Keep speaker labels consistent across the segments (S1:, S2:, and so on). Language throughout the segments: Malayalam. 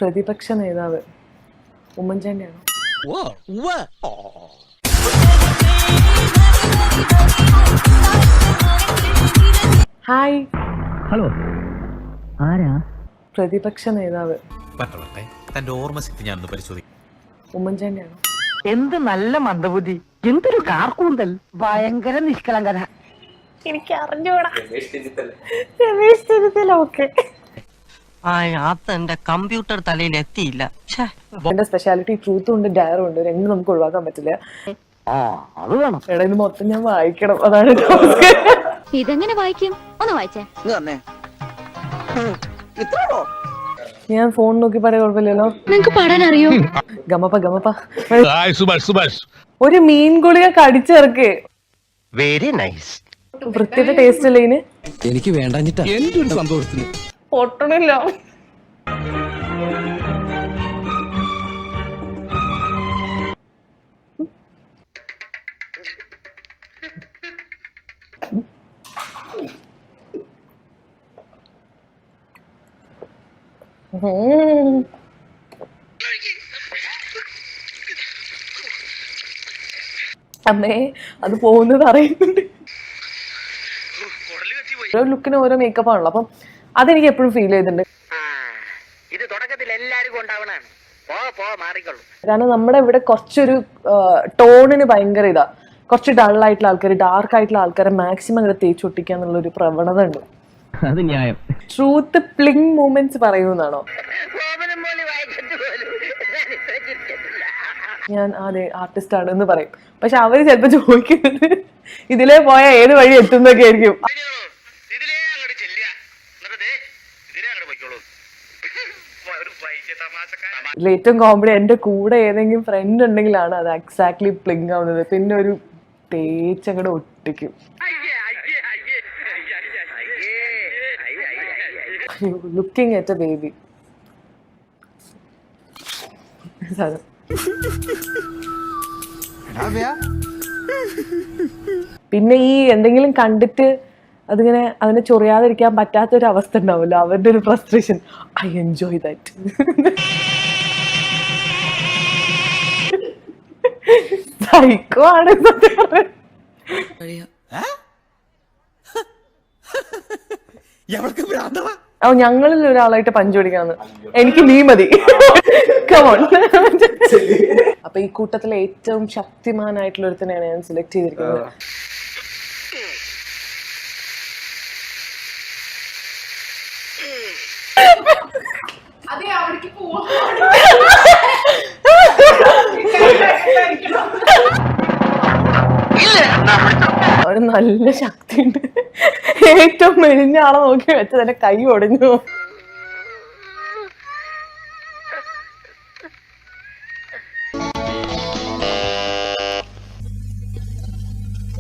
S1: പ്രതിപക്ഷ നേതാവ് ഉമ്മൻചാണ്ടിയാണോ? ഹായ്,
S2: ഹലോ, ആരാ?
S1: പ്രതിപക്ഷ നേതാവ്
S3: തന്റെ ഓർമ്മശക്തി ഞാനൊന്ന് പരിശോധിക്കും.
S1: ഉമ്മൻചാണ്ടിയാണോ?
S2: എന്ത് നല്ല മന്ദബുദ്ധി, എന്തൊരു കാർക്കൂന്തൽ, ഭയങ്കര നിഷ്കളങ്കത.
S1: എനിക്ക് അറിഞ്ഞൂടാ. രമേശ് ചെന്നിത്തല. ഓക്കെ,
S2: എന്റെ കമ്പ്യൂട്ടർ തലയിൽ എത്തിയില്ല.
S1: എന്റെ സ്പെഷ്യാലിറ്റി ട്രൂത്തും ഉണ്ട് ഡയറും ഉണ്ട്, രണ്ടും നമുക്ക് ഒഴിവാക്കാൻ പറ്റില്ല.
S2: അത് വേണം.
S1: എടാ, ഇത് മൊത്തം ഞാൻ വായിക്കണം, അതാണ്
S4: ഇതെങ്ങനെ വായിക്കും? ഒന്ന് വായിച്ചേ.
S1: ഞാൻ ഫോൺ നോക്കി പറയാൻ കുഴപ്പമില്ലല്ലോ.
S4: നിങ്ങക്ക് പാടാൻ അറിയോ?
S1: ഗമപ്പ ഗമപ്പ. ഒരു മീൻ ഗുളിക കടിച്ചിറക്ക്.
S2: Very nice.
S1: വൃത്തിയുടെ ടേസ്റ്റ് അല്ലേ ഇതിന്?
S5: എനിക്ക് വേണ്ടാഞ്ഞിട്ടാ എന്തൊരു സംഭവത്തിന്
S1: പൊട്ടണില്ല. അമ്മേ, അത് പോകുന്നത് അറിയുന്നുണ്ട്. ഓരോ ലുക്കിന് ഓരോ മേക്കപ്പ് ആണല്ലോ, അപ്പം അതെനിക്ക് എപ്പോഴും ഫീൽ ചെയ്തിട്ടുണ്ട്.
S2: ഇത് തുടക്കത്തിൽ എല്ലാവർക്കും ഉണ്ടാവണാണ്.
S1: കാരണം നമ്മുടെ ഇവിടെ കുറച്ചൊരു ടോണിന് ഭയങ്കര ഇതാ, കുറച്ച് ഡൾ ആയിട്ടുള്ള ആൾക്കാർ, ഡാർക്ക് ആയിട്ടുള്ള ആൾക്കാരെ മാക്സിമം അങ്ങനെ തേച്ചൊട്ടിക്കുക എന്നുള്ള ഒരു പ്രവണത ഉണ്ട്.
S5: അത് ന്യായം.
S1: ട്രൂത്ത് പ്ലിങ് മൂമെന്റ്സ് പറയുന്നതാണോ? ഞാൻ അതെ ആർട്ടിസ്റ്റ് ആണ് എന്ന് പറയും, പക്ഷെ അവര് ചിലപ്പോ ചോദിക്കുന്നത് ഇതിലേ പോയ ഏത് വഴി എത്തുന്നൊക്കെ ആയിരിക്കും. ഏറ്റവും കോമഡി, എന്റെ കൂടെ ഏതെങ്കിലും ഫ്രണ്ട് ഉണ്ടെങ്കിലാണ് അത് എക്സാക്ട്ലി പ്ലിങ് ആവുന്നത്. പിന്നെ ഒരു തേച്ചങ്ങടെ ഒട്ടിക്കും. Looking at a baby. പിന്നെ ഈ എന്തെങ്കിലും കണ്ടിട്ട് അതിങ്ങനെ അതിനെ ചൊറിയാതിരിക്കാൻ പറ്റാത്തൊരു അവസ്ഥ ഉണ്ടാവില്ല, അവരുടെ ഒരു frustration. I enjoy that. Psycho ആണ്. ഞങ്ങളിൽ ഒരാളായിട്ട് പഞ്ച് പിടിക്കാന്ന് എനിക്ക് നീ മതി. അപ്പൊ ഈ കൂട്ടത്തിലെ ഏറ്റവും ശക്തിമാനായിട്ടുള്ള ഒരുത്തനെയാണ് ഞാൻ സെലക്ട് ചെയ്തിരിക്കുന്നത്. അവര് നല്ല ശക്തിയുണ്ട്. ഏറ്റവും മെലിഞ്ഞ ആളെ നോക്കി വെച്ചത് എന്റെ കൈ ഒടിഞ്ഞു.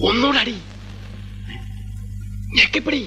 S6: ഒന്നുകൂടി ഞെക്കിപ്പിടി.